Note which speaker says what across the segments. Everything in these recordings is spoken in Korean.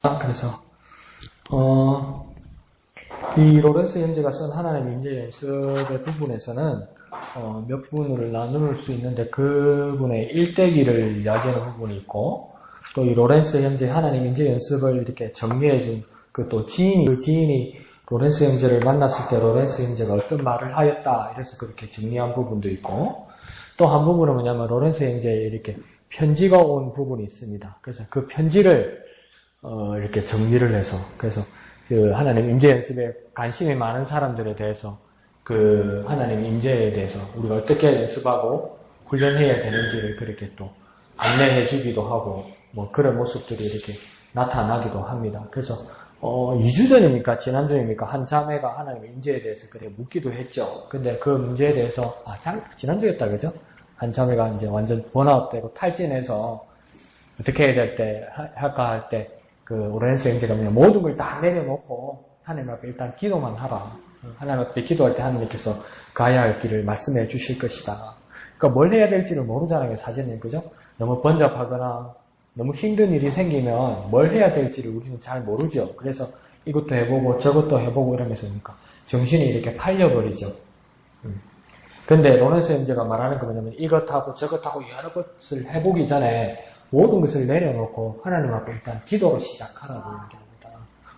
Speaker 1: 그래서 이 로렌스 형제가 쓴 하나님의 임재 연습의 부분에서는 몇 부분을 나눌 수 있는데 그 부분의 일대기를 이야기하는 부분이 있고, 또 이 로렌스 형제 하나님 임재 연습을 이렇게 정리해준 그 또 지인이 로렌스 형제를 만났을 때 로렌스 형제가 어떤 말을 하였다 이래서 그렇게 정리한 부분도 있고, 또 한 부분은 뭐냐면 로렌스 형제에 이렇게 편지가 온 부분이 있습니다. 그래서 그 편지를 이렇게 정리를 해서, 그래서 그 하나님 임재 연습에 관심이 많은 사람들에 대해서 그 하나님 임재에 대해서 우리가 어떻게 연습하고 훈련해야 되는지를 그렇게 또 안내해 주기도 하고, 뭐 그런 모습들이 이렇게 나타나기도 합니다. 그래서 2주 전입니까? 지난주입니까? 한 자매가 하나님 임재에 대해서 그래 묻기도 했죠. 근데 그 문제에 대해서, 지난주였다, 그죠? 한 자매가 이제 완전 번아웃되고 탈진해서 어떻게 해야 될 때, 할까 할 때, 그 로렌스 형제가 그냥 모든 걸 다 내려놓고 하나님 앞에 일단 기도만 하라. 하나님 앞에 기도할 때 하나님께서 가야 할 길을 말씀해 주실 것이다. 그러니까 뭘 해야 될지를 모르잖아요, 사진은. 그죠? 너무 번잡하거나 너무 힘든 일이 생기면 뭘 해야 될지를 우리는 잘 모르죠. 그래서 이것도 해보고 저것도 해보고 이러면서 그러니까 정신이 이렇게 팔려버리죠. 근데 로렌스 형제가 말하는 거 뭐냐면 이것하고 저것하고 여러 것을 해보기 전에 모든 것을 내려놓고 하나님 앞에 일단 기도로 시작하라고 얘기합니다.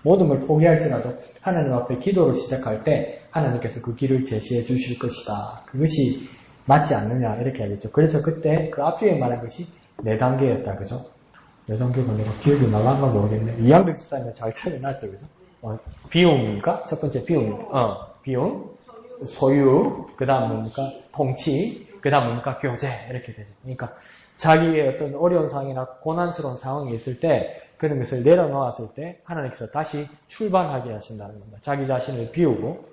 Speaker 1: 모든 걸 포기할지라도 하나님 앞에 기도로 시작할 때 하나님께서 그 길을 제시해 주실 것이다. 그것이 맞지 않느냐 이렇게 하겠죠. 그래서 그때 그 앞주에 말한 것이 4단계였다. 그죠? 4단계가 내가 기억이 나간가 모르겠네. 이양득 집사님은 잘 찾아놨죠. 그죠? 비움입니까? 첫 번째 비움입니다. 비움, 소유, 그 다음 뭡니까? 통치, 그 다음 뭡니까? 교제 이렇게 되죠. 그러니까 자기의 어떤 어려운 상황이나 고난스러운 상황이 있을 때 그런 것을 내려놓았을 때 하나님께서 다시 출발하게 하신다는 겁니다. 자기 자신을 비우고,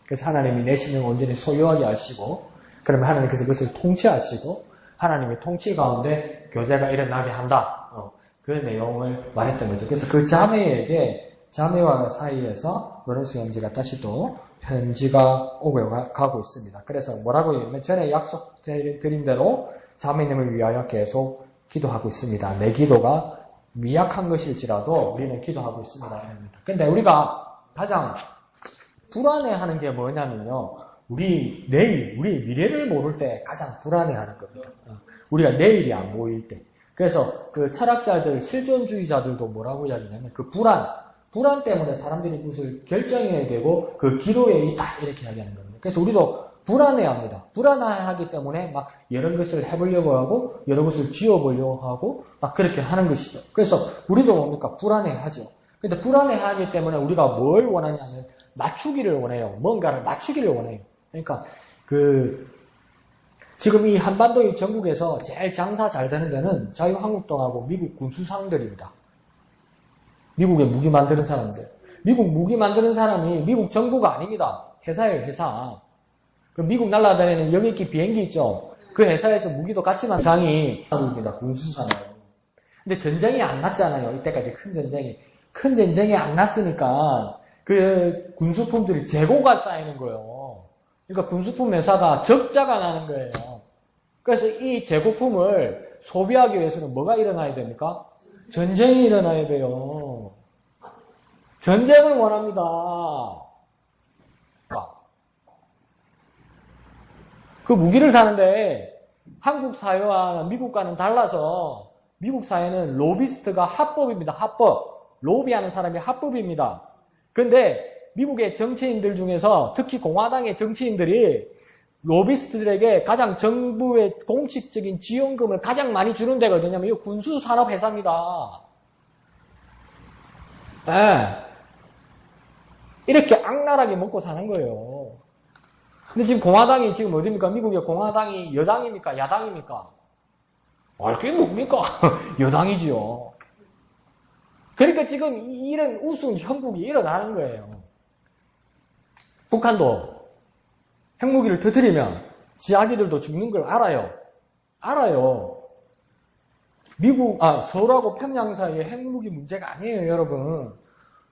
Speaker 1: 그래서 하나님이 내 심령을 온전히 소유하게 하시고, 그러면 하나님께서 그것을 통치하시고 하나님의 통치 가운데 교제가 일어나게 한다. 그 내용을 말했던 거죠. 그래서 그 자매와 사이에서 로렌스 형제가 다시 또 편지가 오고 가고 있습니다. 그래서 뭐라고 얘기하면 전에 약속드린 대로 자매님을 위하여 계속 기도하고 있습니다. 내 기도가 미약한 것일지라도 우리는 기도하고 있습니다. 근데 우리가 가장 불안해하는 게 뭐냐면요. 우리의 미래를 모를 때 가장 불안해하는 겁니다. 우리가 내일이 안 보일 때. 그래서 그 철학자들, 실존주의자들도 뭐라고 이야기하냐면 그 불안 때문에 사람들이 무엇을 결정해야 되고 그 기도에 있다 이렇게 이야기하는 겁니다. 그래서 우리도 불안해합니다. 불안해하기 때문에 막 여러 것을 해보려고 하고 여러 것을 지어보려고 하고 막 그렇게 하는 것이죠. 그래서 우리도 뭡니까? 불안해하죠. 근데 불안해하기 때문에 우리가 뭘 원하냐면 맞추기를 원해요. 뭔가를 맞추기를 원해요. 그러니까 지금 이 한반도 전국에서 제일 장사 잘 되는 데는 자유한국당하고 미국 군수상들입니다. 미국에 무기 만드는 사람들. 미국 무기 만드는 사람이 미국 정부가 아닙니다. 회사예요, 회사. 그 미국 날아다니는 여객기 비행기 있죠. 그 회사에서 무기도 같이만 상이 한국입니다. 군수사나요. 근데 전쟁이 안 났잖아요. 이때까지 큰 전쟁이 안 났으니까 그 군수품들이 재고가 쌓이는 거예요. 그러니까 군수품 회사가 적자가 나는 거예요. 그래서 이 재고품을 소비하기 위해서는 뭐가 일어나야 됩니까? 전쟁이 일어나야 돼요. 전쟁을 원합니다. 그 무기를 사는데 한국 사회와 미국과는 달라서 미국 사회는 로비스트가 합법입니다. 합법. 로비하는 사람이 합법입니다. 그런데 미국의 정치인들 중에서 특히 공화당의 정치인들이 로비스트들에게 가장 정부의 공식적인 지원금을 가장 많이 주는 데가 어디냐면 이 군수산업회사입니다. 네. 이렇게 악랄하게 먹고 사는 거예요. 근데 지금 공화당이 지금 어디입니까? 미국의 공화당이 여당입니까? 야당입니까? 그게 뭡니까? 여당이지요. 그러니까 지금 이런 우스운 형국이 일어나는 거예요. 북한도 핵무기를 터뜨리면 지 아기들도 죽는 걸 알아요. 서울하고 평양 사이에 핵무기 문제가 아니에요, 여러분.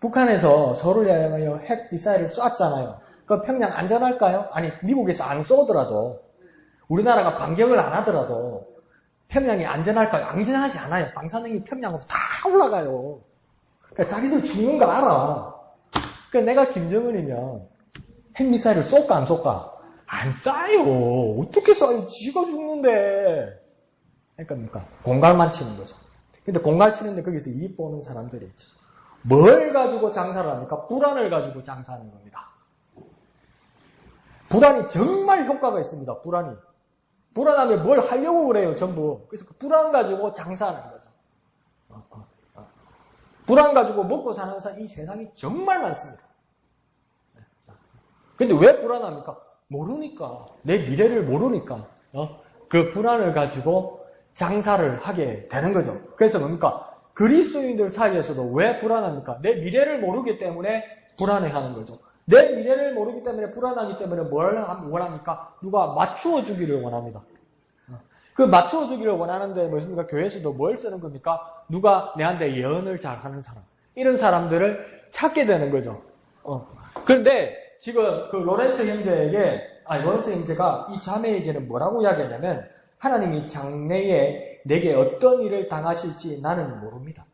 Speaker 1: 북한에서 서울을 향하여 핵 미사일을 쐈잖아요. 그 평양 안전할까요? 아니, 미국에서 안 쏘더라도, 우리나라가 반격을 안 하더라도, 평양이 안전할까요? 안전하지 않아요. 방사능이 평양으로 다 올라가요. 그러니까 자기들 죽는 거 알아. 그러니까 내가 김정은이면 핵미사일을 쏠까 안 쏠까? 안 쏴요. 어떻게 쏴요? 지가 죽는데. 그러니까 공갈만 치는 거죠. 근데 공갈 치는데 거기서 이익 보는 사람들이 있죠. 뭘 가지고 장사를 합니까? 불안을 가지고 장사하는 겁니다. 불안이 정말 효과가 있습니다. 불안이. 불안하면 뭘 하려고 그래요, 전부. 그래서 그 불안 가지고 장사하는 거죠. 불안 가지고 먹고 사는 사람, 이 세상이 정말 많습니다. 근데 왜 불안합니까? 모르니까. 내 미래를 모르니까. 그 불안을 가지고 장사를 하게 되는 거죠. 그래서 뭡니까? 그리스도인들 사이에서도 왜 불안합니까? 내 미래를 모르기 때문에 불안해하는 거죠. 내 미래를 모르기 때문에 불안하기 때문에 뭘 원합니까? 누가 맞추어 주기를 원합니다. 그 맞추어 주기를 원하는데 무엇입니까? 교회에서도 뭘 쓰는 겁니까? 누가 내한테 예언을 잘하는 사람. 이런 사람들을 찾게 되는 거죠. 그런데 지금 그 로렌스 형제가 이 자매에게는 뭐라고 이야기하냐면 하나님이 장래에 내게 어떤 일을 당하실지 나는 모릅니다.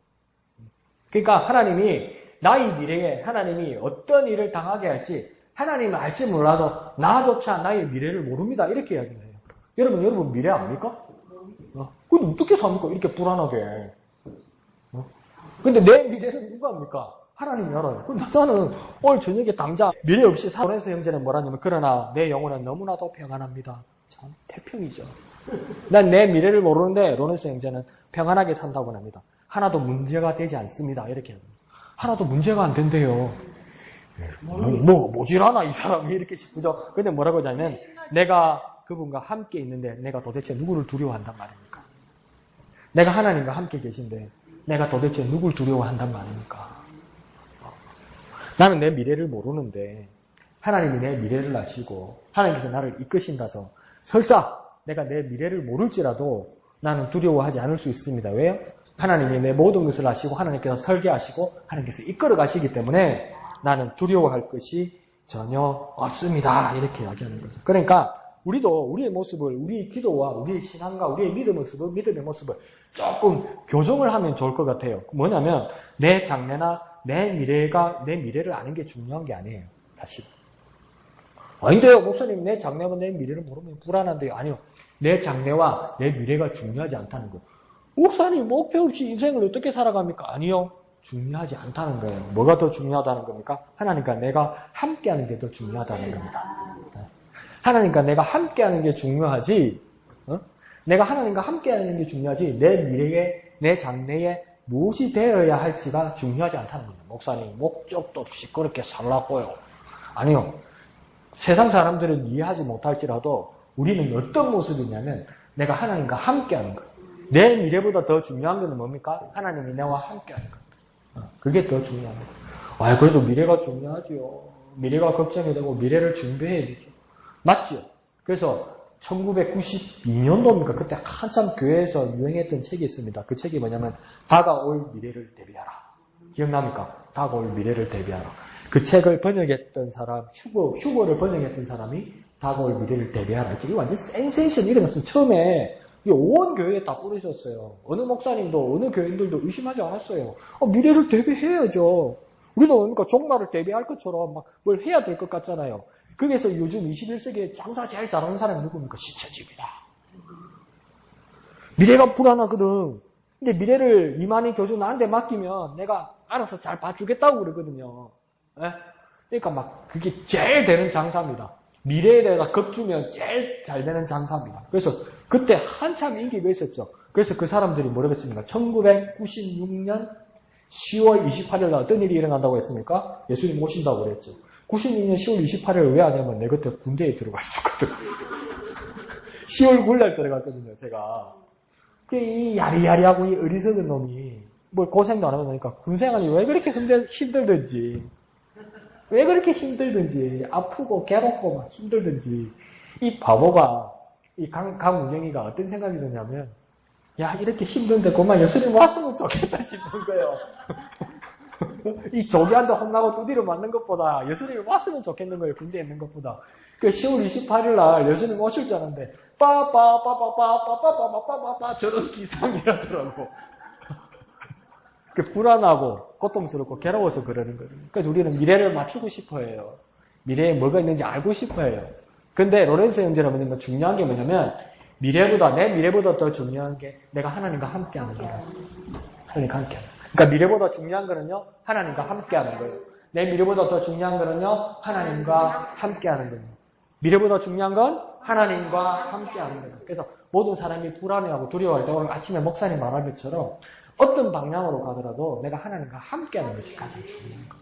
Speaker 1: 그러니까 하나님이 나의 미래에 하나님이 어떤 일을 당하게 할지 하나님은 알지 몰라도 나조차 나의 미래를 모릅니다. 이렇게 이야기를 해요. 여러분 미래 압니까? 근데 어떻게 삽니까? 이렇게 불안하게. 근데 내 미래는 누가 압니까? 하나님이 알아요. 근데 나는 오늘 저녁에 당장 미래 없이 로렌스 형제는 뭐라냐면 그러나 내 영혼은 너무나도 평안합니다. 참 태평이죠. 난 내 미래를 모르는데 로렌스 형제는 평안하게 산다고 합니다. 하나도 문제가 되지 않습니다. 이렇게 합니다. 하나도 문제가 안 된대요. 뭐지라나 이 사람이 이렇게 싶죠. 근데 뭐라고 하냐면 내가 그분과 함께 있는데 내가 도대체 누구를 두려워한단 말입니까? 내가 하나님과 함께 계신데 내가 도대체 누굴 두려워한단 말입니까? 나는 내 미래를 모르는데 하나님이 내 미래를 아시고 하나님께서 나를 이끄신다서 설사 내가 내 미래를 모를지라도 나는 두려워하지 않을 수 있습니다. 왜요? 하나님이 내 모든 것을 아시고 하나님께서 설계하시고 하나님께서 이끌어 가시기 때문에 나는 두려워할 것이 전혀 없습니다. 이렇게 이야기하는 거죠. 그러니까 우리도 우리의 모습을, 우리의 기도와 우리의 신앙과 우리의 믿음의 모습을 조금 교정을 하면 좋을 것 같아요. 뭐냐면 내 장래나 내 미래를 아는 게 중요한 게 아니에요. 사실. 아닌데요, 목사님, 내 장래와 내 미래를 모르면 불안한데요. 아니요. 내 장래와 내 미래가 중요하지 않다는 거예요. 목사님, 목표 없이 인생을 어떻게 살아갑니까? 아니요. 중요하지 않다는 거예요. 뭐가 더 중요하다는 겁니까? 하나님과 내가 함께하는 게 더 중요하다는 겁니다. 하나님과 내가 함께하는 게 중요하지, 내가 하나님과 함께하는 게 중요하지, 내 미래에, 내 장래에 무엇이 되어야 할지가 중요하지 않다는 겁니다. 목사님, 목적도 없이 그렇게 살라고요. 아니요. 세상 사람들은 이해하지 못할지라도 우리는 어떤 모습이냐면 내가 하나님과 함께하는 것. 내 미래보다 더 중요한 것은 뭡니까? 하나님이 나와 함께하는 것. 그게 더 중요합니다. 그래도 미래가 중요하지요. 미래가 걱정이 되고 미래를 준비해야 되죠. 맞죠? 그래서 1992년도입니까? 그때 한참 교회에서 유행했던 책이 있습니다. 그 책이 뭐냐면 다가올 미래를 대비하라. 기억납니까? 다가올 미래를 대비하라. 그 책을 번역했던 사람, 휴거를 번역했던 사람이 다가올 미래를 대비하라. 이거 완전 센세이션 일어났어요. 처음에 온 교회에 다 뿌리셨어요. 어느 목사님도 어느 교인들도 의심하지 않았어요. 미래를 대비해야죠. 우리도 그러니까 종말을 대비할 것처럼 막 뭘 해야 될 것 같잖아요. 그래서 요즘 21세기에 장사 제일 잘하는 사람이 누굽니까? 신천지입니다. 미래가 불안하거든. 근데 미래를 이만희 교수 나한테 맡기면 내가 알아서 잘 봐주겠다고 그러거든요. 네? 그러니까 막 그게 제일 되는 장사입니다. 미래에 대해서 겁주면 제일 잘 되는 장사입니다. 그래서 그때 한참 인기가 있었죠. 그래서 그 사람들이 뭐라고 했습니까? 1996년 10월 28일 날 어떤 일이 일어난다고 했습니까? 예수님 오신다고 그랬죠. 96년 10월 28일을 왜 하냐면 내가 그때 군대에 들어가 있었거든. 10월 9일 들어갔거든요, 제가. 이 야리야리하고 이 어리석은 놈이 뭘 고생도 안 하고 나니까 군생활이 왜 그렇게 힘들든지 왜 그렇게 힘들든지 아프고 괴롭고 막 힘들든지 이 바보가 이 강운영이가 어떤 생각이 드냐면 야 이렇게 힘든데 그만 예수님 왔으면 좋겠다 싶은 거예요. 이 조기한테 혼나고 두드려 맞는 것보다 예수님이 왔으면 좋겠는 거예요. 군대에 있는 것보다. 그 10월 28일 날 예수님 오실 줄 알았는데 빠빠빠빠빠빠빠빠빠빠 저런 기상이라더라고. 불안하고 고통스럽고 괴로워서 그러는 거예요. 그래서 우리는 미래를 맞추고 싶어 해요. 미래에 뭐가 있는지 알고 싶어 해요. 근데 로렌스 형제는 뭐냐면 중요한 게 뭐냐면 내 미래보다 더 중요한 게 내가 하나님과 함께하는 거예요. 하나님과 함께하는 거예요. 그러니까 미래보다 중요한 거는요, 하나님과 함께하는 거예요. 내 미래보다 더 중요한 거는요, 하나님과 함께하는 거예요. 미래보다 중요한 건 하나님과 함께하는 거예요. 그래서 모든 사람이 불안해하고 두려워할 때 오늘 아침에 목사님 말한 것처럼 어떤 방향으로 가더라도 내가 하나님과 함께하는 것이 가장 중요한 거예요.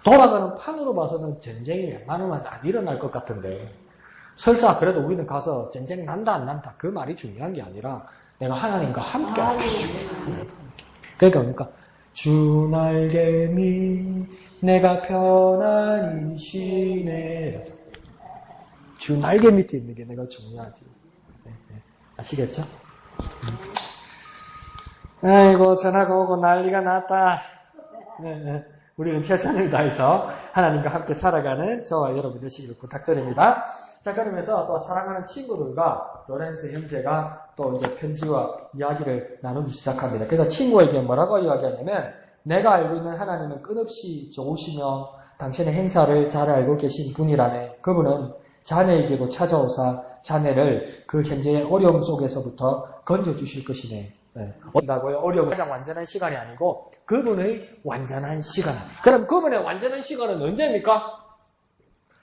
Speaker 1: 돌아가는 판으로 봐서는 전쟁이 웬만하면 안 일어날 것 같은데 설사 그래도 우리는 가서 전쟁 난다 안 난다 그 말이 중요한 게 아니라 내가 하나님과 함께하는 것이 중요해요. 그러니까 주 날개미 내가 편안히 쉬네. 주 날개 밑에 있는 게 내가 중요하지. 아시겠죠? 아이고 전화가 오고 난리가 났다. 우리는 최선을 다해서 하나님과 함께 살아가는 저와 여러분 되시기를 부탁드립니다. 자, 그러면서 또 사랑하는 친구들과 로렌스 형제가 또 이제 편지와 이야기를 나누기 시작합니다. 그래서 친구에게 뭐라고 이야기하냐면 내가 알고 있는 하나님은 끝없이 좋으시며 당신의 행사를 잘 알고 계신 분이라네. 그분은 자네에게도 찾아오사 자네를 그 현재의 어려움 속에서부터 건져주실 것이네. 온다고요? 어려움 가장 완전한 시간이 아니고 그분의 완전한 시간. 그럼 그분의 완전한 시간은 언제입니까?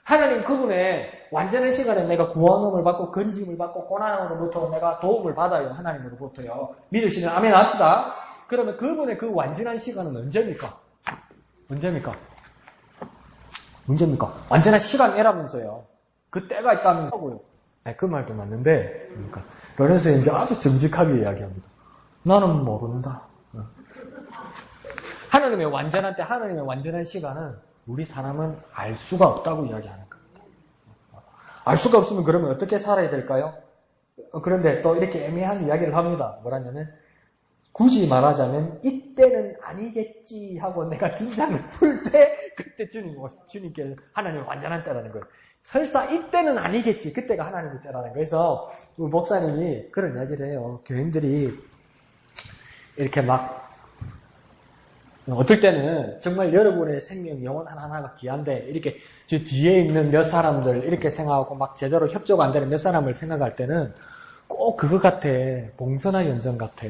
Speaker 1: 하나님 그분의 완전한 시간에 내가 구원을 받고 건짐을 받고 고난으로부터 내가 도움을 받아요. 하나님으로부터요. 믿으시면 아멘 합시다. 그러면 그분의 그 완전한 시간은 언제입니까? 완전한 시간이라면서요. 그 때가 있다는 거고요. 그 말도 맞는데 그러니까 로렌스 이제 아주 정직하게 이야기합니다. 나는 모른다. 하나님의 완전한 때, 하나님의 완전한 시간은 우리 사람은 알 수가 없다고 이야기하는 겁니다. 알 수가 없으면 그러면 어떻게 살아야 될까요? 그런데 또 이렇게 애매한 이야기를 합니다. 뭐라냐면 굳이 말하자면 이때는 아니겠지 하고 내가 긴장을 풀 때 그때 주님께 하나님의 완전한 때라는 거예요. 설사 이때는 아니겠지. 그때가 하나님의 때라는 거예요. 그래서 목사님이 그런 이야기를 해요. 교인들이 이렇게 막 어떨 때는 정말 여러분의 생명, 영혼 하나하나가 귀한데 이렇게 저 뒤에 있는 몇 사람들 이렇게 생각하고 막 제대로 협조가 안 되는 몇 사람을 생각할 때는 꼭 그거 같아. 봉선화 연전 같아.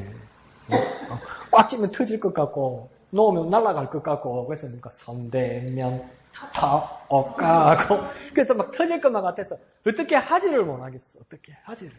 Speaker 1: 꽉 찌면 터질 것 같고 놓으면 날아갈 것 같고 그래서 뭔가 선대면 타옥가고 그래서 막 터질 것만 같아서 어떻게 하지를 못하겠어. 어떻게 하지를.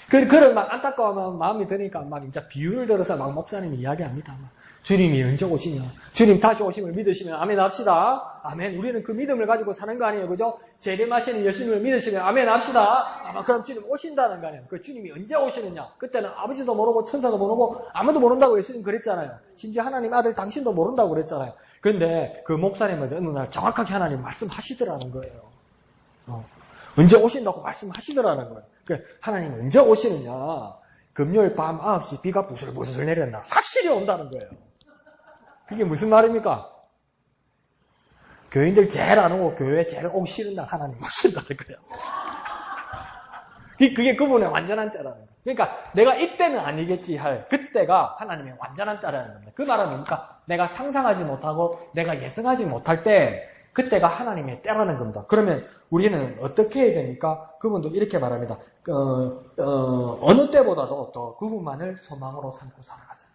Speaker 1: 그런 막 안타까운 마음이 드니까 막 이제 비유를 들어서 막 목사님이 이야기합니다. 막. 주님이 언제 오시냐? 주님 다시 오심을 믿으시면 아멘 합시다. 아멘. 우리는 그 믿음을 가지고 사는 거 아니에요. 그죠? 재림하시는 예수님을 믿으시면 아멘 합시다. 아마 그럼 주님 오신다는 거 아니에요. 그 주님이 언제 오시느냐? 그때는 아버지도 모르고 천사도 모르고 아무도 모른다고 예수님 그랬잖아요. 심지어 하나님 아들 당신도 모른다고 그랬잖아요. 근데 그 목사님은 어느 날 정확하게 하나님 말씀하시더라는 거예요. 언제 오신다고 말씀하시더라는 거예요. 하나님 언제 오시느냐? 금요일 밤 9시 비가 부슬부슬 내렸나? 확실히 온다는 거예요. 그게 무슨 말입니까? 교인들 제일 안 오고 교회에 제일 오기 싫은 날 하나님 오신다는 거예요. 그게 그분의 완전한 때라는 거예요. 그러니까 내가 이때는 아니겠지 할 그때가 하나님의 완전한 때라는 겁니다. 그 말은 뭡니까? 내가 상상하지 못하고 내가 예상하지 못할 때 그때가 하나님의 때라는 겁니다. 그러면 우리는 어떻게 해야 됩니까? 그분도 이렇게 말합니다. 어느 때보다도 더 그분만을 소망으로 삼고 살아가자.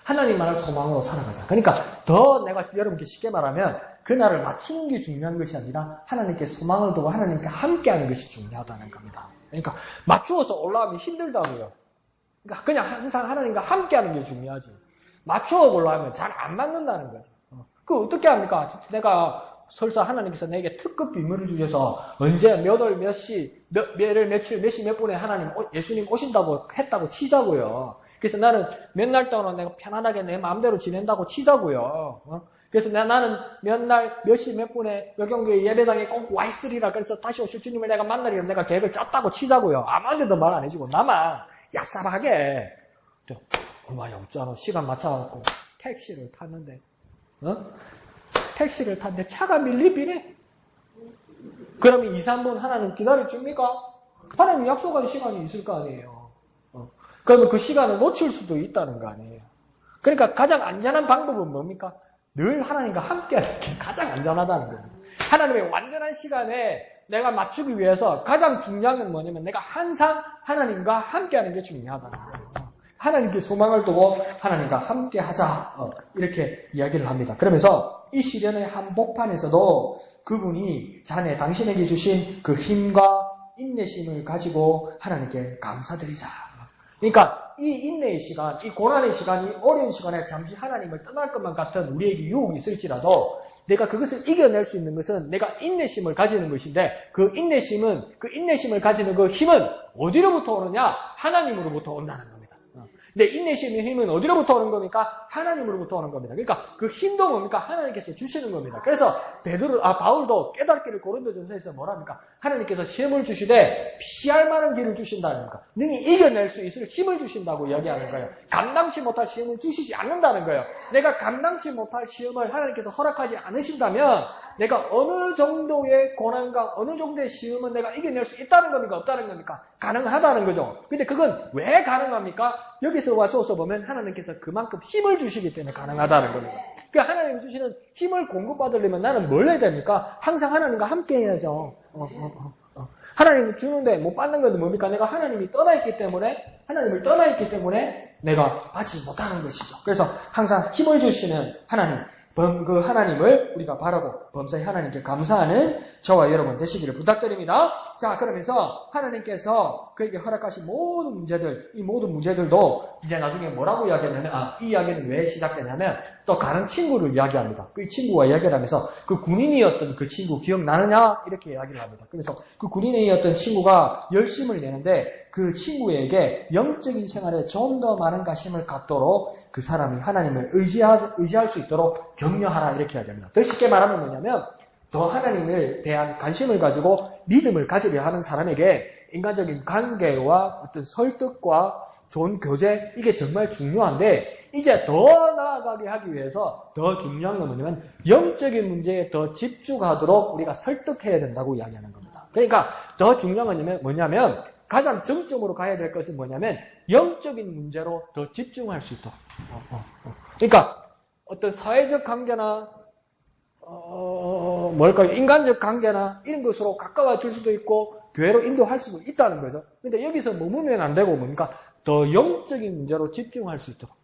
Speaker 1: 하나님만을 소망으로 살아가자. 그러니까 더 내가 여러분께 쉽게 말하면 그날을 맞추는 게 중요한 것이 아니라 하나님께 소망을 두고 하나님께 함께하는 것이 중요하다는 겁니다. 그러니까 맞추어서 올라가면 힘들다고요. 그러니까 그냥 항상 하나님과 함께하는 게 중요하지. 맞추어 올라가면 잘 안 맞는다는 거죠. 그거 어떻게 합니까? 내가 설사 하나님께서 내게 특급 비밀을 주셔서 언제 몇 월 몇 시 몇일 며칠 몇 시 몇 분에 하나님 예수님 오신다고 했다고 치자고요. 그래서 나는 몇 날 동안 내가 편안하게 내 마음대로 지낸다고 치자고요. 그래서 나는 몇 날 몇 시 몇 분에 여경교회 예배당에 꼭 와 있으리라. 그래서 다시 오실 주님을 내가 만나리라. 내가 계획을 짰다고 치자고요. 아무한테도 말 안 해주고 나만 얍삽하게 얼마야 웃잖아. 시간 맞춰갖고 택시를 탔는데 택시를 탔는데 차가 밀리비래. 그러면 2, 3분 하나님 기다려줍니까? 하나님 약속한 시간이 있을 거 아니에요. 그러면 그 시간을 놓칠 수도 있다는 거 아니에요. 그러니까 가장 안전한 방법은 뭡니까? 늘 하나님과 함께하는 게 가장 안전하다는 거예요. 하나님의 완전한 시간에 내가 맞추기 위해서 가장 중요한 건 뭐냐면 내가 항상 하나님과 함께하는 게 중요하다는 거예요. 하나님께 소망을 두고 하나님과 함께하자 이렇게 이야기를 합니다. 그러면서 이 시련의 한복판에서도 그분이 당신에게 주신 그 힘과 인내심을 가지고 하나님께 감사드리자. 그러니까 이 인내의 시간, 이 고난의 시간이 어려운 시간에 잠시 하나님을 떠날 것만 같은 우리에게 유혹이 있을지라도 내가 그것을 이겨낼 수 있는 것은 내가 인내심을 가지는 것인데 그 인내심을 가지는 그 힘은 어디로부터 오느냐? 하나님으로부터 온다는 겁니다. 근데 인내심의 힘은 어디로부터 오는 겁니까? 하나님으로부터 오는 겁니다. 그러니까 그 힘도 뭡니까? 하나님께서 주시는 겁니다. 그래서 바울도 깨닫기를 고린도전서에서 뭐랍니까? 하나님께서 시험을 주시되 피할 만한 길을 주신다는 겁니다. 능히 이겨낼 수 있을 힘을 주신다고 이야기하는 거예요. 감당치 못할 시험을 주시지 않는다는 거예요. 내가 감당치 못할 시험을 하나님께서 허락하지 않으신다면 내가 어느 정도의 고난과 어느 정도의 시험은 내가 이겨낼 수 있다는 겁니까? 없다는 겁니까? 가능하다는 거죠. 근데 그건 왜 가능합니까? 여기서 와서 보면 하나님께서 그만큼 힘을 주시기 때문에 가능하다는 겁니다. 그러니까 하나님이 주시는 힘을 공급받으려면 나는 뭘 해야 됩니까? 항상 하나님과 함께 해야죠. 하나님이 주는데 못 받는 건 뭡니까? 내가 하나님을 떠나 있기 때문에 내가 받지 못하는 것이죠. 그래서 항상 힘을 주시는 그 하나님을 우리가 바라고 범사에 하나님께 감사하는 저와 여러분 되시기를 부탁드립니다. 자, 그러면서 하나님께서 그에게 허락하신 이 모든 문제들도 이제 나중에 뭐라고 이야기하냐면, 이 이야기는 왜 시작되냐면, 또 다른 친구를 이야기합니다. 그 친구와 이야기를 하면서 그 군인이었던 그 친구 기억나느냐? 이렇게 이야기를 합니다. 그래서 그 군인이었던 친구가 열심을 내는데 그 친구에게 영적인 생활에 좀 더 많은 관심을 갖도록 그 사람이 하나님을 의지할 수 있도록 격려하라 이렇게 이야기합니다. 더 쉽게 말하면 뭐냐면 더 하나님을 대한 관심을 가지고 믿음을 가지려 하는 사람에게 인간적인 관계와 어떤 설득과 좋은 교제 이게 정말 중요한데 이제 더 나아가게 하기 위해서 더 중요한 건 뭐냐면 영적인 문제에 더 집중하도록 우리가 설득해야 된다고 이야기하는 겁니다. 그러니까 더 중요한 건 뭐냐면 가장 정점으로 가야 될 것은 뭐냐면 영적인 문제로 더 집중할 수 있도록. 그러니까 어떤 사회적 관계나 인간적 관계나 이런 것으로 가까워질 수도 있고 교회로 인도할 수도 있다는 거죠. 근데 여기서 머무르면 안 되고 뭡니까? 더 영적인 문제로 집중할 수 있도록.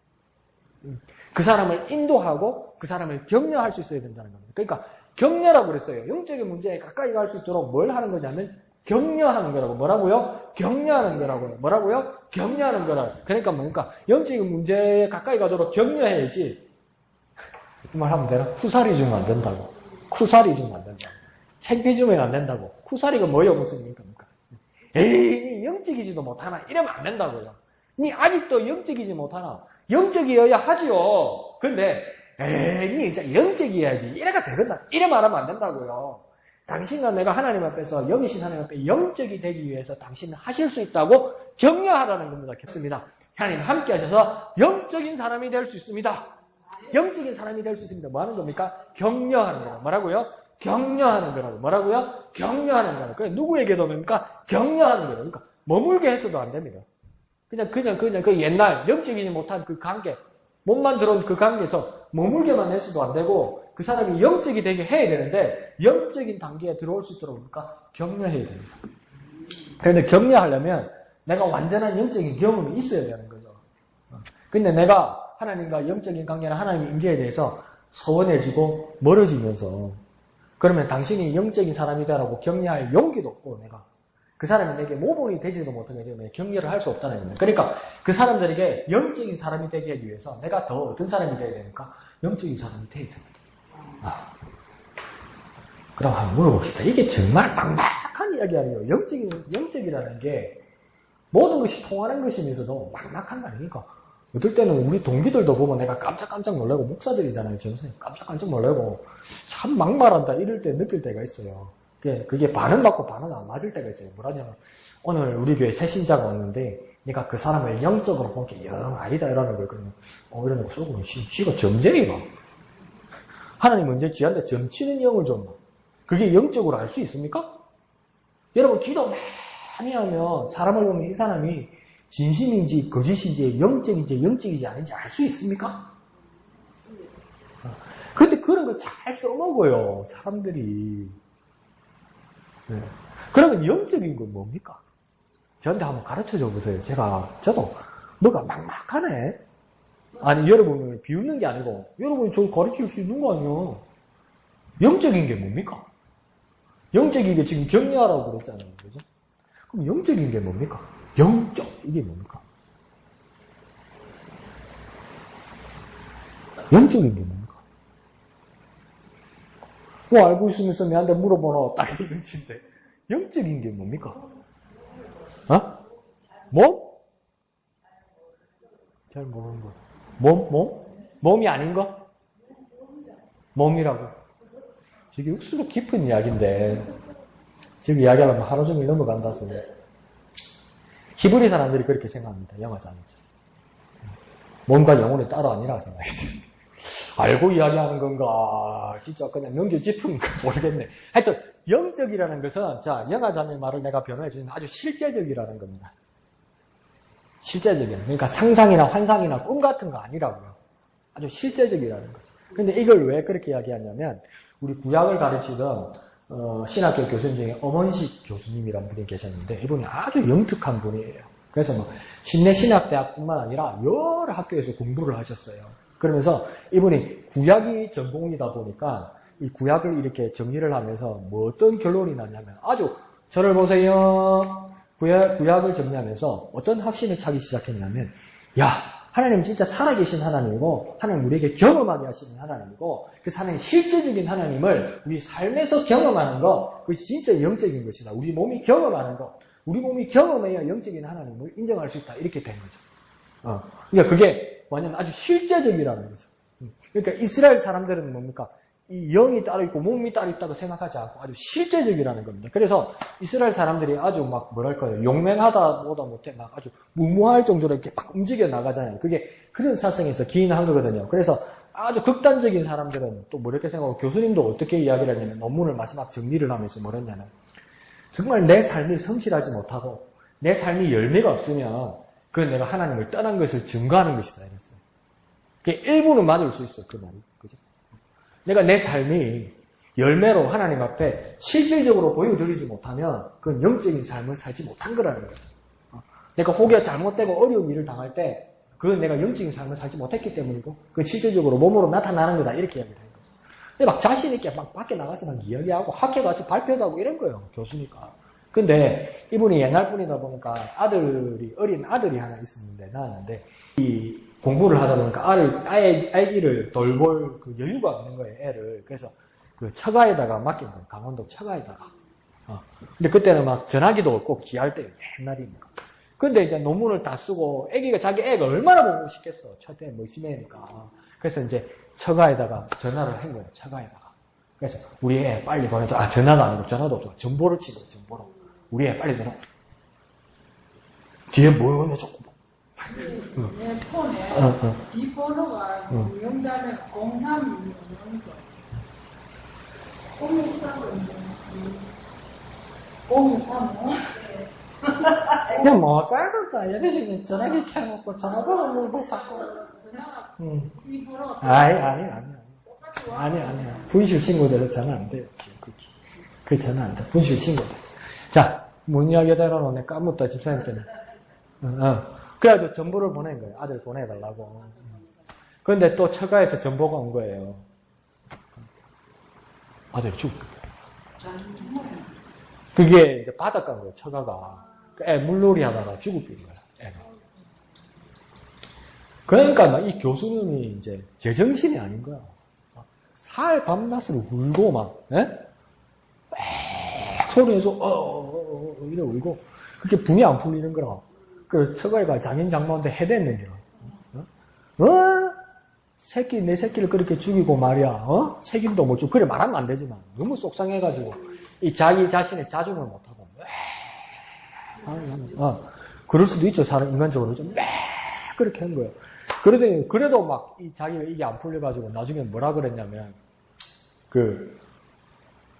Speaker 1: 그 사람을 인도하고 그 사람을 격려할 수 있어야 된다는 겁니다. 그러니까 격려라고 그랬어요. 영적인 문제에 가까이 갈 수 있도록 뭘 하는 거냐면 격려하는 거라고. 뭐라고요? 격려하는 거라고요. 뭐라고요? 격려하는 거라고. 그러니까 뭡니까? 영적인 문제에 가까이 가도록 격려해야지. 그 말 하면 되나? 쿠사리 주면 안 된다고. 쿠사리 주면 안 된다고. 책비 주면 안 된다고. 쿠사리가 뭐예요? 무슨 의미입니까? 에이, 영적이지도 못하나? 이러면 안 된다고요. 니 아직도 영적이지 못하나? 영적이어야 하지요. 근데, 니 진짜 영적이어야지. 이래가 되겠나? 이래 말하면 안 된다고요. 당신과 내가 하나님 앞에서 영이신 하나님 앞에 영적이 되기 위해서 당신은 하실 수 있다고 격려하라는 겁니다. 겠습니다. 하나님 함께 하셔서 영적인 사람이 될 수 있습니다. 영적인 사람이 될 수 있습니다. 뭐 하는 겁니까? 격려하는 거라고. 뭐라고요? 격려하는 거라고. 뭐라고요? 격려하는 거라고. 그러니까 누구에게도 뭡니까? 격려하는 거라고. 그러니까 머물게 해서도 안 됩니다. 그냥 그 옛날 영적이지 못한 그 관계, 몸만 들어온 그 관계에서 머물게만 해서도 안 되고 그 사람이 영적이 되게 해야 되는데 영적인 단계에 들어올 수 있도록 그러니까 격려해야 됩니다. 그런데 격려하려면 내가 완전한 영적인 경험이 있어야 되는 거죠. 근데 내가 하나님과 영적인 관계나 하나님의 임재에 대해서 소원해지고 멀어지면서 그러면 당신이 영적인 사람이 되라고 격려할 용기도 없고 내가 그 사람이 내게 모범이 되지도 못하게 되면 격려를 할 수 없다는 겁니다. 그러니까 그 사람들에게 영적인 사람이 되게 하기 위해서 내가 더 어떤 사람이 되어야 되니까 영적인 사람이 되어야 됩니다. 그럼 한번 물어봅시다. 이게 정말 막막한 이야기 아니에요. 영적이라는 게 모든 것이 통하는 것이면서도 막막한 거 아닙니까? 어떨 때는 우리 동기들도 보면 내가 깜짝깜짝 놀라고 목사들이잖아요. 전선생님 깜짝깜짝 놀라고 참 막말한다 이럴 때 느낄 때가 있어요. 그게 반은 맞고 반은 안 맞을 때가 있어요. 뭐라냐면 오늘 우리 교회 새 신자가 왔는데 내가 그 사람을 영적으로 본 게 영 아니다 이러는 거예요. 그러면 이러는 거 쏘고 지가 점쟁이가 하나님 언제 지한테 점치는 영을 줬나? 그게 영적으로 알 수 있습니까? 여러분 기도 많이 하면 사람을 보면 이 사람이 진심인지 거짓인지 영적인지 영적이지 아닌지 알 수 있습니까? 근데 그런 걸 잘 써먹어요, 사람들이. 네. 그러면 영적인 건 뭡니까? 저한테 한번 가르쳐 줘 보세요. 저도 너가 막막하네. 아니, 여러분을 비웃는 게 아니고 여러분이 저 가르칠 수 있는 거 아니에요. 영적인 게 뭡니까? 영적인 게 지금 격려하라고 그랬잖아요. 그죠? 그럼 영적인 게 뭡니까? 영적, 이게 뭡니까? 영적인 게 뭡니까? 뭐 알고 있으면서 내한테 물어보나 딱 이런 식인데 영적인 게 뭡니까? 어? 몸? 잘 모르는 거. 몸? 몸이 아닌 거? 몸이라고. 저게 육수로 깊은 이야기인데 저기 이야기하면 하루 종일 넘어간다서 히브리 사람들이 그렇게 생각합니다. 영어자니까. 몸과 영혼이 따로 아니라 생각이 듭니다. 알고 이야기하는 건가 진짜 그냥 명절 짚은 거 모르겠네. 하여튼 영적이라는 것은 자 영화자의 말을 내가 변호해 주는 아주 실제적이라는 겁니다. 실제적인 그러니까 상상이나 환상이나 꿈 같은 거 아니라고요. 아주 실제적이라는 거죠. 근데 이걸 왜 그렇게 이야기하냐면 우리 구약을 가르치던 신학교 교수님 중에 엄원식 교수님이라는 분이 계셨는데 이분이 아주 영특한 분이에요. 그래서 뭐 신내신학대학뿐만 아니라 여러 학교에서 공부를 하셨어요. 그러면서 이분이 구약이 전공이다 보니까 이 구약을 이렇게 정리를 하면서 뭐 어떤 결론이 나냐면 아주 저를 보세요. 구약을 정리하면서 어떤 확신을 차기 시작했냐면 야 하나님 진짜 살아계신 하나님이고 하나님 우리에게 경험하게 하시는 하나님이고 그 하나님 실제적인 하나님을 우리 삶에서 경험하는 거 그것이 진짜 영적인 것이다. 우리 몸이 경험하는 거 우리 몸이 경험해야 영적인 하나님을 인정할 수 있다. 이렇게 된 거죠. 그러니까 그게 뭐냐면 아주 실제적이라는 거죠. 그러니까 이스라엘 사람들은 뭡니까? 이 영이 따로 있고 몸이 따로 있다고 생각하지 않고 아주 실제적이라는 겁니다. 그래서 이스라엘 사람들이 아주 막 뭐랄까요 용맹하다보다 못해 막 아주 무모할 정도로 이렇게 막 움직여 나가잖아요. 그게 그런 사성에서 기인한 거거든요. 그래서 아주 극단적인 사람들은 또 뭐 이렇게 생각하고 교수님도 어떻게 이야기를 하냐면 논문을 마지막 정리를 하면서 뭐랬냐면 정말 내 삶이 성실하지 못하고 내 삶이 열매가 없으면 그건 내가 하나님을 떠난 것을 증거하는 것이다 이랬어요. 그게 일부는 맞을 수 있어요. 그 말이. 그죠? 내가 내 삶이 열매로 하나님 앞에 실질적으로 보여드리지 못하면 그건 영적인 삶을 살지 못한 거라는 거죠. 내가 혹여 잘못되고 어려운 일을 당할 때 그건 내가 영적인 삶을 살지 못했기 때문이고 그건 실질적으로 몸으로 나타나는 거다 이렇게 이야기를 하는 거죠. 근데 막 자신 있게 막 밖에 나가서 막 이야기하고 학교 가서 발표도 하고 이런 거예요. 교수니까. 근데 이분이 옛날 분이다 보니까 어린 아들이 하나 있었는데 낳았는데 이 공부를 하다 보니까 아기를 돌볼 그 여유가 없는 거예요, 애를. 그래서 그 처가에다가 맡긴 거예요, 강원도 처가에다가. 근데 그때는 막 전화기도 없고 귀할 때 옛날이니까. 근데 이제 논문을 다 쓰고 자기 애가 얼마나 보고 싶겠어. 첫째 뭐 심해니까. 그래서 이제 처가에다가 전화를 한 거예요, 처가에다가. 그래서 우리 애 빨리 보내줘. 전화가 아니고 전화도 없어. 정보를 친 거예요, 정보로. 우리 애 빨리 전화. 뒤에 뭐 보내줬고.
Speaker 2: 내 폰에 뒷번호가 유용자는 0316 035
Speaker 1: 그냥 뭐 싸겠다. 이러시면 전화기 켜놓고 전화번호 뭐 쌓고. 아니. 분실 신고돼서 전화 안 돼요. 그 전화 안 돼. 분실 신고됐어. 자, 뭔 이야기 하다가 까먹다 집사님께는. 그래가지고 정보를 보낸 거예요. 아들 보내달라고. 그런데 또 처가에서 정보가 온 거예요. 아들 죽. 그게 이제 바닷가인 거예요, 처가가. 애 물놀이 하다가 죽었던 거야, 애가. 그러니까 이 교수님이 이제 제정신이 아닌 거야. 살 밤낮으로 울고 막, 소리에서, 이래 울고. 그렇게 분이 안 풀리는 거라. 그 처가에가 장인 장모한테 해댔는데요. 내 새끼를 그렇게 죽이고 말이야. 책임도 못 주고. 그래 말하면 안 되지만 너무 속상해가지고 이 자기 자신의 자중을 못하고 그럴 수도 있죠. 사람 인간적으로 좀 그렇게 한 거예요. 그래도 막 자기가 이게 안 풀려가지고 나중에 뭐라 그랬냐면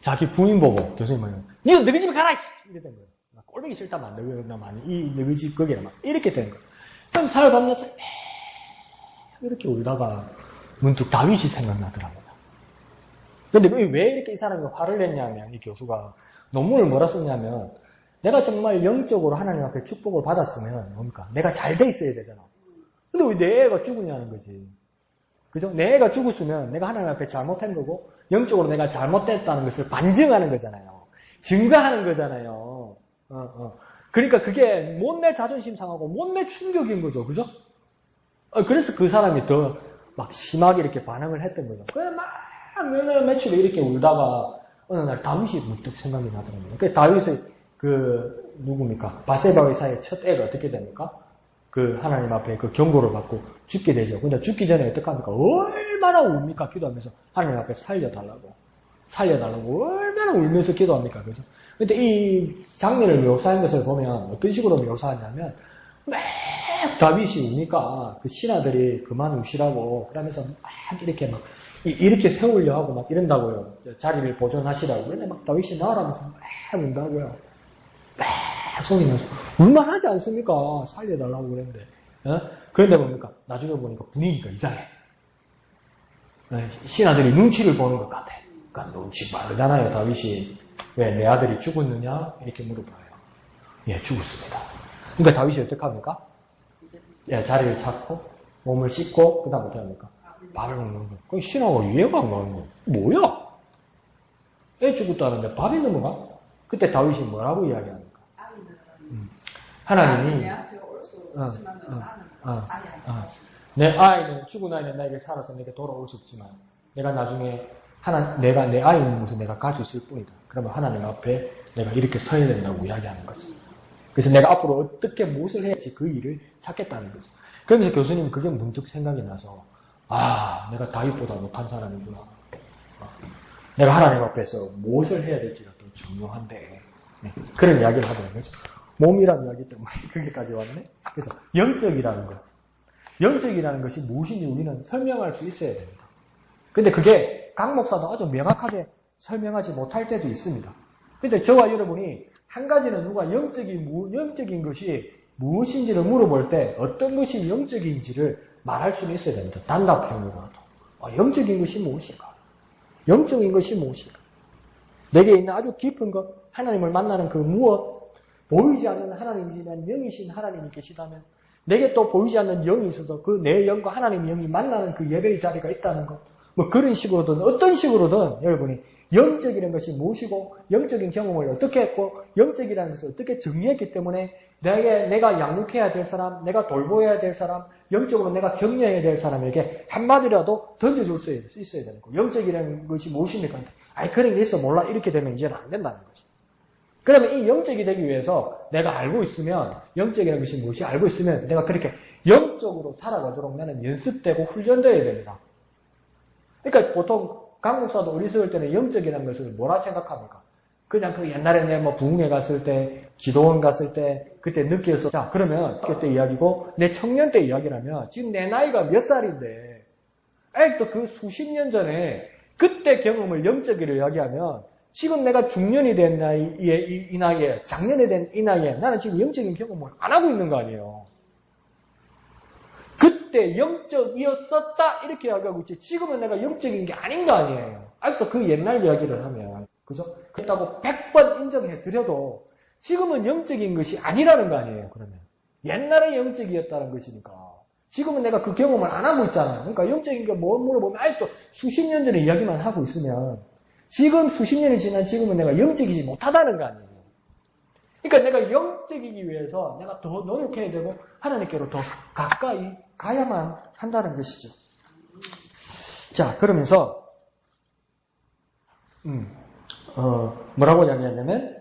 Speaker 1: 자기 부인 보고 교수님은 니도 너희 집에 가라! 이랬던 거예요. 꼴보기 싫다만, 너만, 너지, 거기라 막, 이렇게 되는 거예요. 그럼 살아가면서, 이렇게 울다가, 문득 다윗이 생각나더랍니다. 근데 왜 이렇게 이 사람이 화를 냈냐면, 이 교수가, 논문을 뭐라 썼냐면, 내가 정말 영적으로 하나님 앞에 축복을 받았으면, 뭡니까? 내가 잘 돼 있어야 되잖아. 근데 왜 내 애가 죽으냐는 거지. 그죠? 내 애가 죽었으면 내가 하나님 앞에 잘못한 거고, 영적으로 내가 잘못됐다는 것을 반증하는 거잖아요. 증거하는 거잖아요. 그러니까 그게 못내 자존심 상하고 못내 충격인 거죠. 그죠? 그래서 그 사람이 더 막 심하게 이렇게 반응을 했던 거죠. 그래, 막 며칠 이렇게 울다가 어느 날 다윗이 문득 생각이 나더라고요. 그 다윗의 누굽니까? 바세바의 사이의 첫 애가 어떻게 됩니까? 그 하나님 앞에 그 경고를 받고 죽게 되죠. 근데 죽기 전에 어떻게 합니까? 얼마나 웁니까? 기도하면서 하나님 앞에 살려달라고 얼마나 울면서 기도합니까? 그죠? 근데 이 장면을 묘사한 것을 보면 어떤 식으로 묘사하냐면 막 다윗이 우니까 그 신하들이 그만 우시라고 그러면서 막 이렇게 세우려 하고 막 이런다고요. 자리를 보존하시라고. 그런데 막 다윗이 나오라면서 막 운다고요. 막 손이면서 울만하지 않습니까? 살려달라고 그랬는데. 그런데 뭡니까? 나중에 보니까 분위기가 이상해. 신하들이 눈치를 보는 것 같아. 그러니까 눈치 빠르잖아요, 다윗이. 왜 내 아들이 죽었느냐? 이렇게 물어봐요. 예, 죽었습니다. 그러니까 다윗이 어떻게 합니까? 예, 자리를 찾고 몸을 씻고 그 다음 어떻게 합니까? 밥을 먹는 거예요. 그 신하가 이해가 안 가는 거예요. 뭐야? 애 죽었다는데 밥이 넘어가? 그때 다윗이 뭐라고 이야기합니까? 하나님이 내 아이는 죽은 아이는 나에게 살아서 내게 돌아올 수 없지만 내가 나중에 내가 내 아이는 무슨 내가 가지고 있을 뿐이다. 그러면 하나님 앞에 내가 이렇게 서야 된다고 이야기하는 거죠. 그래서 내가 앞으로 어떻게 무엇을 해야지 그 일을 찾겠다는 거죠. 그러면서 교수님 그게 문득 생각이 나서 내가 다윗보다 못한 사람이구나. 내가 하나님 앞에서 무엇을 해야 될지가 더 중요한데 그런 이야기를 하더라고요. 그래서 몸이라는 이야기 때문에 거기까지 왔네. 그래서 영적이라는 것이 무엇인지 우리는 설명할 수 있어야 됩니다. 근데 그게 각 목사도 아주 명확하게 설명하지 못할 때도 있습니다. 근데 저와 여러분이 한 가지는 누가 영적인 것이 무엇인지를 물어볼 때 어떤 것이 영적인지를 말할 수는 있어야 됩니다. 단답형으로라도. 영적인 것이 무엇인가? 영적인 것이 무엇인가? 내게 있는 아주 깊은 것, 하나님을 만나는 그 무엇, 보이지 않는 하나님이지만 영이신 하나님이 계시다면 내게 또 보이지 않는 영이 있어서 그 내 영과 하나님 영이 만나는 그 예배의 자리가 있다는 것. 뭐 그런 식으로든 어떤 식으로든 여러분이 영적이라는 것이 무엇이고 영적인 경험을 어떻게 했고 영적이라는 것을 어떻게 정의했기 때문에 내가 양육해야 될 사람, 내가 돌보아야 될 사람, 영적으로 내가 격려해야 될 사람에게 한마디라도 던져줄 수 있어야 되는 거예요. 영적이라는 것이 무엇입니까? 그런 게 있어 몰라 이렇게 되면 이제는 안 된다는 거죠. 그러면 이 영적이 되기 위해서 내가 알고 있으면 영적이라는 것이 무엇이 알고 있으면 내가 그렇게 영적으로 살아가도록 나는 연습되고 훈련되어야 됩니다. 그러니까 보통 강목사도 어리석을 때는 영적이라는 것을 뭐라 생각합니까? 그냥 그 옛날에 내 부흥회 갔을 때, 기도원 갔을 때, 그때 느껴서, 자, 그러면 그때 이야기고, 내 청년 때 이야기라면, 지금 내 나이가 몇 살인데, 또 그 수십 년 전에, 그때 경험을 영적이로 이야기하면, 지금 내가 중년이 된 나이에, 이 나이에, 작년에 된 이 나이에, 나는 지금 영적인 경험을 안 하고 있는 거 아니에요. 그때 영적이었었다 이렇게 이야기하고 있지 지금은 내가 영적인 게 아닌 거 아니에요. 아직도 그 옛날 이야기를 하면 그죠? 그렇다고 100번 인정해 드려도 지금은 영적인 것이 아니라는 거 아니에요. 그러면 옛날에 영적이었다는 것이니까 지금은 내가 그 경험을 안 하고 있잖아요. 그러니까 영적인 게 뭐 물어보면 아직도 수십 년 전에 이야기만 하고 있으면 지금 수십 년이 지난 지금은 내가 영적이지 못하다는 거 아니에요. 그러니까 내가 영적이기 위해서 내가 더 노력해야 되고 하나님께로 더 가까이 가야만 한다는 것이죠. 자, 그러면서 뭐라고 이야기하냐면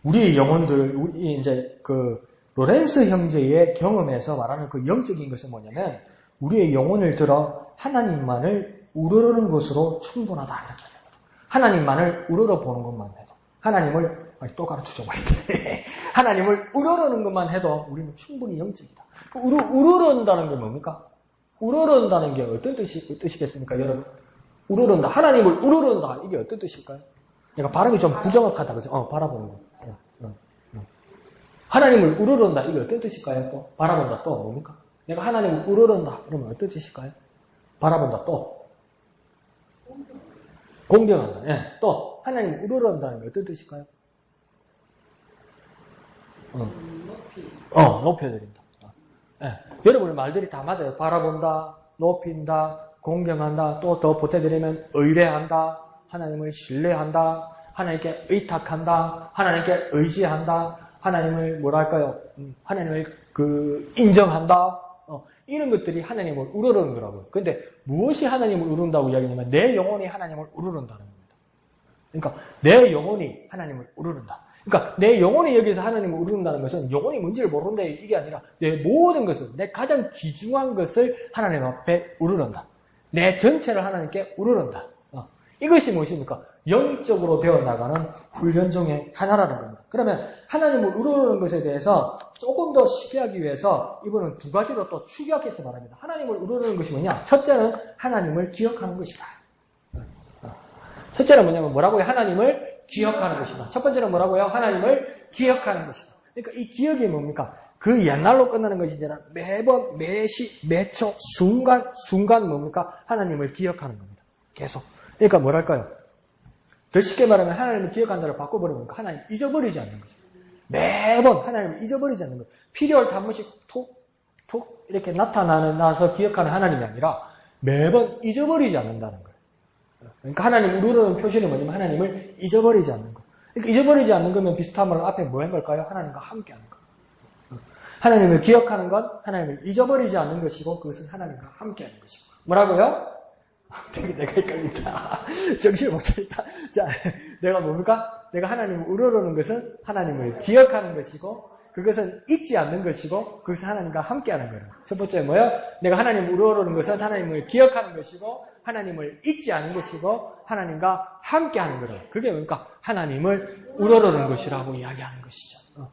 Speaker 1: 우리의 영혼들, 우리 이제 그 로렌스 형제의 경험에서 말하는 그 영적인 것은 뭐냐면 우리의 영혼을 들어 하나님만을 우러러는 것으로 충분하다 이렇게 합니다. 하나님만을 우러러 보는 것만 해도 하나님을 또 가르쳐줘 버렸네. 하나님을 우러러는 것만 해도 우리는 충분히 영적이다. 우러른다는 게 뭡니까? 우러른다는 게 어떤 뜻이겠습니까, 여러분? 우러른다. 하나님을 우러른다. 이게 어떤 뜻일까요? 그러니까 발음이 좀 부정확하다, 그죠? 바라보는 거. 하나님을 우러른다. 이게 어떤 뜻일까요? 또 바라본다. 또 뭡니까? 내가 하나님을 우러른다. 그러면 어떤 뜻일까요? 바라본다. 또 공경한다. 예. 또 하나님을 우러른다는 게 어떤 뜻일까요? 높여드린다. 예. 여러분의 말들이 다 맞아요. 바라본다, 높인다, 공경한다, 또 더 보태드리면 의뢰한다, 하나님을 신뢰한다, 하나님께 의탁한다, 하나님께 의지한다, 하나님을 뭐랄까요? 하나님을 인정한다. 이런 것들이 하나님을 우러르는 거라고요. 근데 무엇이 하나님을 우러른다고 이야기하냐면 내 영혼이 하나님을 우러른다는 겁니다. 그러니까 내 영혼이 하나님을 우러른다. 그러니까 내 영혼이 여기서 하나님을 우러른다는 것은 영혼이 뭔지를 모른다 이게 아니라 내 모든 것을, 내 가장 귀중한 것을 하나님 앞에 우러른다. 내 전체를 하나님께 우러른다. 이것이 무엇입니까? 영적으로 되어나가는 훈련 중에 하나라는 겁니다. 그러면 하나님을 우러르는 것에 대해서 조금 더 쉽게 하기 위해서 이분은 두 가지로 또 축약해서 말합니다. 하나님을 우러르는 것이 뭐냐? 첫째는 하나님을 기억하는 것이다. 첫째는 뭐냐면 뭐라고요? 하나님을 기억하는 것이다. 첫 번째는 뭐라고요? 하나님을 기억하는 것이다. 그러니까 이 기억이 뭡니까? 그 옛날로 끝나는 것이 아니라 매번, 매시, 매초, 순간 뭡니까? 하나님을 기억하는 겁니다. 계속. 그러니까 뭐랄까요? 더 쉽게 말하면 하나님을 기억한다를 바꿔버리면 하나님 잊어버리지 않는 거죠. 매번 하나님을 잊어버리지 않는 거예요. 필요할 때 한 번씩 톡 이렇게 나서 기억하는 하나님이 아니라 매번 잊어버리지 않는다는 거예요. 그러니까 하나님을 우러르는 표시는 뭐냐면 하나님을 잊어버리지 않는 거. 그러니까 잊어버리지 않는 거면 비슷한 말로 앞에 뭐 한 걸까요? 하나님과 함께 하는 거. 하나님을 기억하는 건 하나님을 잊어버리지 않는 것이고 그것은 하나님과 함께 하는 것이고. 뭐라고요? 내가 헷갈린다. 정신을 못 차린다. 자, 내가 뭡니까? 내가 하나님을 우러르는 것은 하나님을 기억하는 것이고, 그것은 잊지 않는 것이고, 그것은 하나님과 함께 하는 거예요. 첫 번째 뭐예요? 내가 하나님을 우러르는 것은 하나님을 기억하는 것이고, 하나님을 잊지 않는 것이고, 하나님과 함께 하는 거예요. 그게 뭡니까? 하나님을 우러르는 것이라고 이야기하는 것이죠.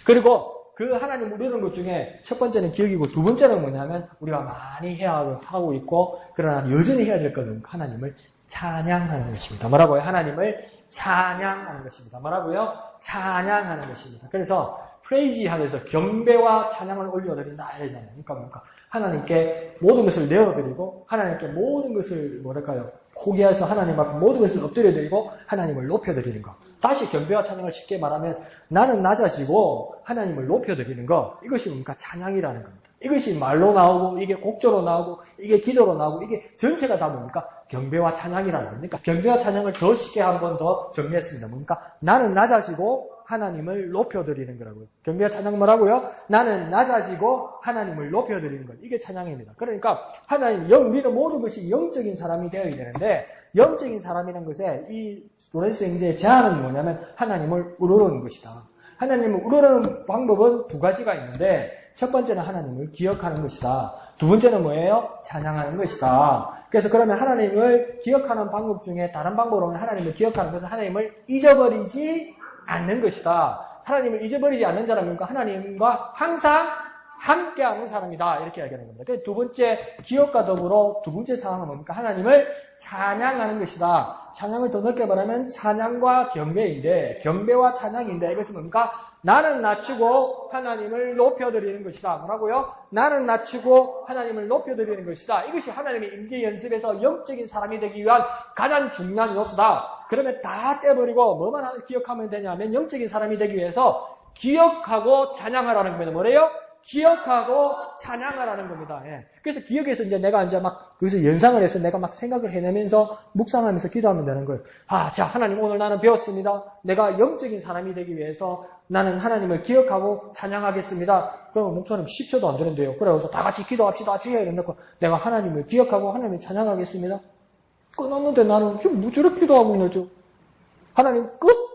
Speaker 1: 그리고 그 하나님 우러르는 것 중에 첫 번째는 기억이고 두 번째는 뭐냐면 우리가 많이 해야 하고 있고 그러나 여전히 해야 될 것은 하나님을 찬양하는 것입니다. 뭐라고요? 하나님을 찬양하는 것입니다. 뭐라고요? 찬양하는 것입니다. 그래서 프레이지 하면서 경배와 찬양을 올려드린다 이러잖아요. 그러니까 뭡니까? 하나님께 모든 것을 내어드리고 하나님께 모든 것을 뭐랄까요? 포기해서 하나님 앞에 모든 것을 엎드려드리고 하나님을 높여드리는 것. 다시 경배와 찬양을 쉽게 말하면 나는 낮아지고 하나님을 높여드리는 것. 이것이 뭡니까? 찬양이라는 겁니다. 이것이 말로 나오고 이게 곡조로 나오고 이게 기도로 나오고 이게 전체가 다 뭡니까? 경배와 찬양이라는 겁니다. 경배와 찬양을 더 쉽게 한 번 더 정리했습니다. 뭡니까? 나는 낮아지고 하나님을 높여드리는 거라고요. 경배와 찬양 뭐라고요? 나는 낮아지고 하나님을 높여드리는 것. 이게 찬양입니다. 그러니까 우리는 모든 것이 영적인 사람이 되어야 되는데 영적인 사람이라는 것에 이 로렌스 형제의 제안은 뭐냐면 하나님을 우러르는 것이다. 하나님을 우러르는 방법은 두 가지가 있는데 첫 번째는 하나님을 기억하는 것이다. 두 번째는 뭐예요? 찬양하는 것이다. 그래서 그러면 하나님을 기억하는 방법 중에 다른 방법으로는 하나님을 기억하는 것은 하나님을 잊어버리지 않는 것이다. 하나님을 잊어버리지 않는 자라면 하나님과 항상 함께하는 사람이다. 이렇게 이야기하는 겁니다. 그래서 두 번째 기억과 더불어 두 번째 사항은 뭡니까? 하나님을 찬양하는 것이다. 찬양을 더 넓게 말하면 찬양과 경배인데 경배와 찬양인데 이것은 뭡니까? 나는 낮추고 하나님을 높여드리는 것이다. 뭐라고요? 나는 낮추고 하나님을 높여드리는 것이다. 이것이 하나님의 임재 연습에서 영적인 사람이 되기 위한 가장 중요한 요소다. 그러면 다 떼버리고 뭐만 기억하면 되냐면 영적인 사람이 되기 위해서 기억하고 찬양하라는 겁니다. 뭐래요? 기억하고 찬양하라는 겁니다. 예. 그래서 기억에서 이제 내가 이제 막 거기서 연상을 해서 내가 막 생각을 해내면서 묵상하면서 기도하면 되는 거예요. 자, 하나님 오늘 나는 배웠습니다. 내가 영적인 사람이 되기 위해서 나는 하나님을 기억하고 찬양하겠습니다. 그러면 목사님 10초도 안 되는데요. 그래서 다 같이 기도합시다. 주여 이러놓고 내가 하나님을 기억하고 하나님을 찬양하겠습니다. 끊었는데 나는 지금 뭐 저렇게 기도하고 있는지. 하나님 끝.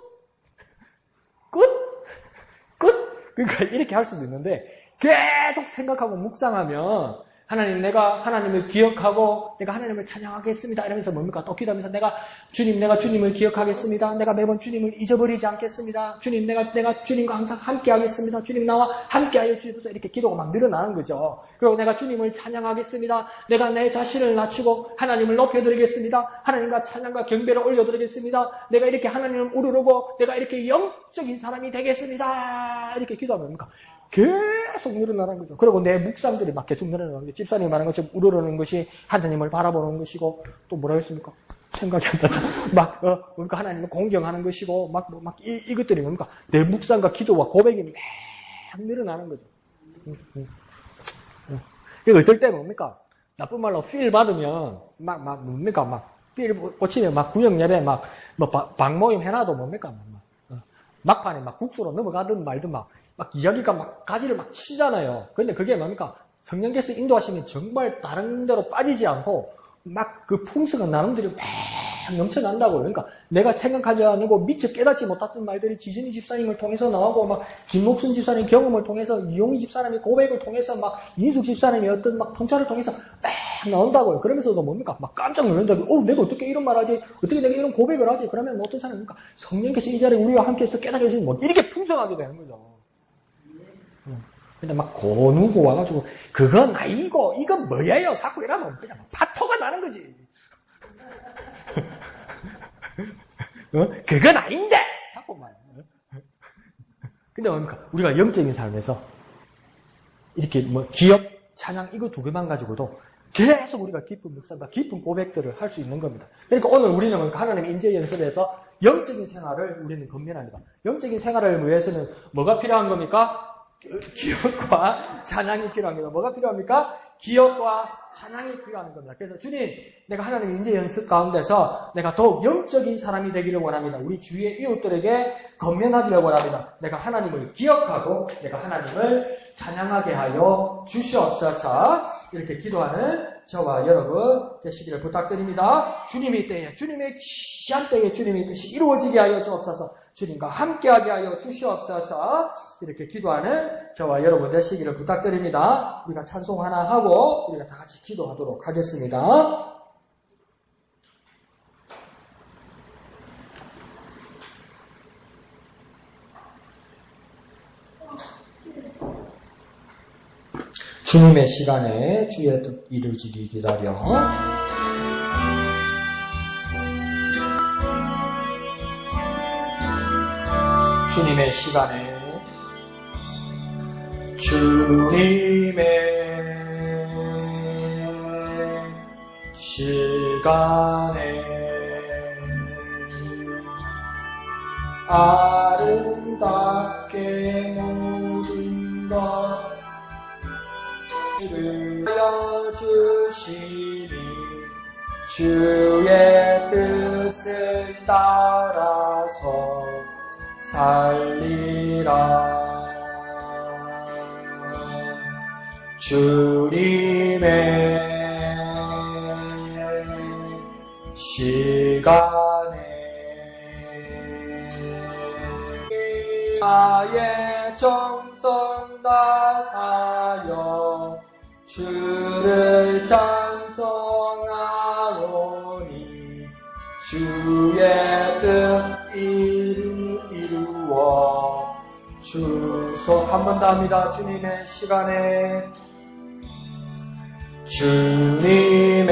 Speaker 1: 그러니까 이렇게 할 수도 있는데 계속 생각하고 묵상하면 하나님, 내가 하나님을 기억하고 내가 하나님을 찬양하겠습니다. 이러면서 뭡니까? 또 기도하면서 내가 주님을 기억하겠습니다. 내가 매번 주님을 잊어버리지 않겠습니다. 주님, 내가 주님과 항상 함께 하겠습니다. 주님, 나와 함께 하여 주셔서 이렇게 기도가 막 늘어나는 거죠. 그리고 내가 주님을 찬양하겠습니다. 내가 내 자신을 낮추고 하나님을 높여드리겠습니다. 하나님과 찬양과 경배를 올려드리겠습니다. 내가 이렇게 하나님을 우르르고 내가 이렇게 영적인 사람이 되겠습니다. 이렇게 기도하면 뭡니까? 계속 늘어나는 거죠. 그리고 내 묵상들이 막 계속 늘어나는 거죠. 집사님이 말한 것처럼 우러르는 것이 하나님을 바라보는 것이고, 또 뭐라 했습니까? 생각이 안 나죠. 그러니까 하나님을 공경하는 것이고, 이것들이 뭡니까? 내 묵상과 기도와 고백이 막 늘어나는 거죠. 그리고 어떨 때 뭡니까? 나쁜 말로 필 받으면, 필 꽂히면 구역 예배 방모임 해놔도 뭡니까? 막판에 국수로 넘어가든 말든 이야기가 가지를 치잖아요. 근데 그게 뭡니까? 성령께서 인도하시면 정말 다른 데로 빠지지 않고, 그 풍성한 나눔들이 막 넘쳐난다고요. 그러니까 내가 생각하지 않고 미처 깨닫지 못했던 말들이 지진이 집사님을 통해서 나오고, 김목순 집사님 경험을 통해서, 이용희 집사님의 고백을 통해서, 이인숙 집사님의 어떤 통찰을 통해서 막 나온다고요. 그러면서도 뭡니까? 깜짝 놀란다고, 내가 어떻게 이런 말 하지? 어떻게 내가 이런 고백을 하지? 그러면 어떤 사람입니까? 성령께서 이 자리에 우리와 함께해서 깨닫게 해주시면 이렇게 풍성하게 되는 거죠. 근데 고누고 와가지고, 그건 아니고, 이건 뭐예요? 자꾸 이러면 그냥 파토가 나는 거지. 그건 아닌데! 자꾸만. 근데 뭡니까? 우리가 영적인 삶에서, 이렇게 기억, 찬양, 이거 두 개만 가지고도 계속 우리가 깊은 묵상과 깊은 고백들을 할 수 있는 겁니다. 그러니까 오늘 우리는 하나님의 인재 연습에서 영적인 생활을 우리는 건면합니다. 영적인 생활을 위해서는 뭐가 필요한 겁니까? 기억과 찬양이 필요합니다. 뭐가 필요합니까? 기억과 찬양이 필요한 겁니다. 그래서 주님, 내가 하나님의 인재 연습 가운데서 내가 더욱 영적인 사람이 되기를 원합니다. 우리 주위의 이웃들에게 건면하기를 원합니다. 내가 하나님을 기억하고 내가 하나님을 찬양하게 하여 주시옵소서. 이렇게 기도하는 저와 여러분 되시기를 부탁드립니다. 주님의 때에, 주님의 귀한 때에 주님의 뜻이 이루어지게 하여 주옵소서. 주님과 함께하게 하여 주시옵소서. 이렇게 기도하는 저와 여러분 되시기를 부탁드립니다. 우리가 찬송 하나 하고 우리가 다 같이 기도하도록 하겠습니다. 주님의 시간에 주의 뜻 이루어지기 기다려 주님의 시간에 주님의 시간에 아름답게 모든 것 이루어 주시니 주의 뜻을 따라서 살리라. 주님의 시간에 나의 정성 다하여 주를 찬송하오니 주의 뜻 이루어 주소. 한 번 더 합니다. 주님의 시간에 주님의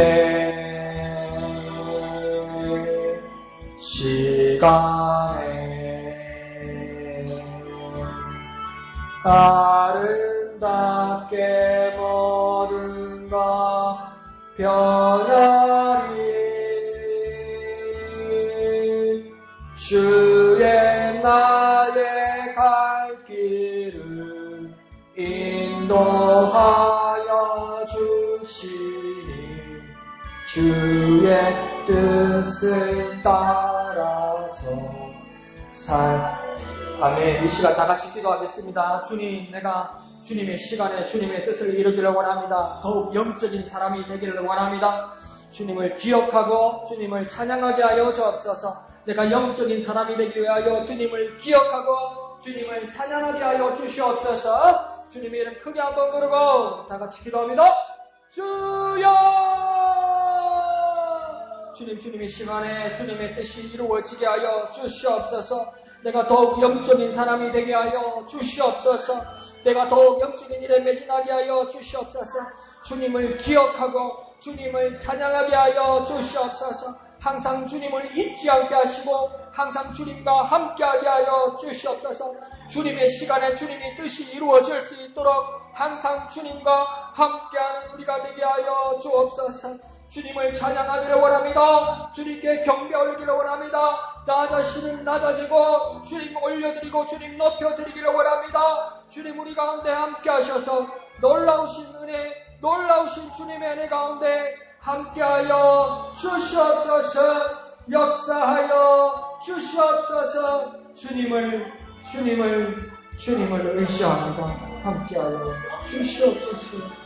Speaker 1: 시간에 아름답게 모든 것 변하리. 주의 나의 갈 길을 인도하여 주시니 주의 뜻을 따라서 아멘. 이 시간 다 같이 기도하겠습니다. 주님, 내가 주님의 시간에 주님의 뜻을 이루기를 원합니다. 더욱 영적인 사람이 되기를 원합니다. 주님을 기억하고 주님을 찬양하게 하여 주옵소서. 내가 영적인 사람이 되기 위하여 주님을 기억하고 주님을 찬양하게 하여 주시옵소서. 주님의 이름 크게 한번 부르고 다 같이 기도합니다. 주여! 주님의 시간에 주님의 뜻이 이루어지게 하여 주시옵소서. 내가 더욱 영적인 사람이 되게 하여 주시옵소서. 내가 더욱 영적인 일에 매진하게 하여 주시옵소서. 주님을 기억하고 주님을 찬양하게 하여 주시옵소서. 항상 주님을 잊지 않게 하시고 항상 주님과 함께하게 하여 주시옵소서. 주님의 시간에 주님의 뜻이 이루어질 수 있도록 항상 주님과 함께하는 우리가 되게 하여 주옵소서. 주님을 찬양하기를 원합니다. 주님께 경배 올리기를 원합니다. 나 자신은 낮아지고 주님 올려드리고 주님 높여드리기를 원합니다. 주님 우리 가운데 함께 하셔서 놀라우신 은혜, 놀라우신 주님의 은혜 가운데 함께하여 주시옵소서. 역사하여 주시옵소서. 주님을 의지합니다. 함께하여 주시옵소서.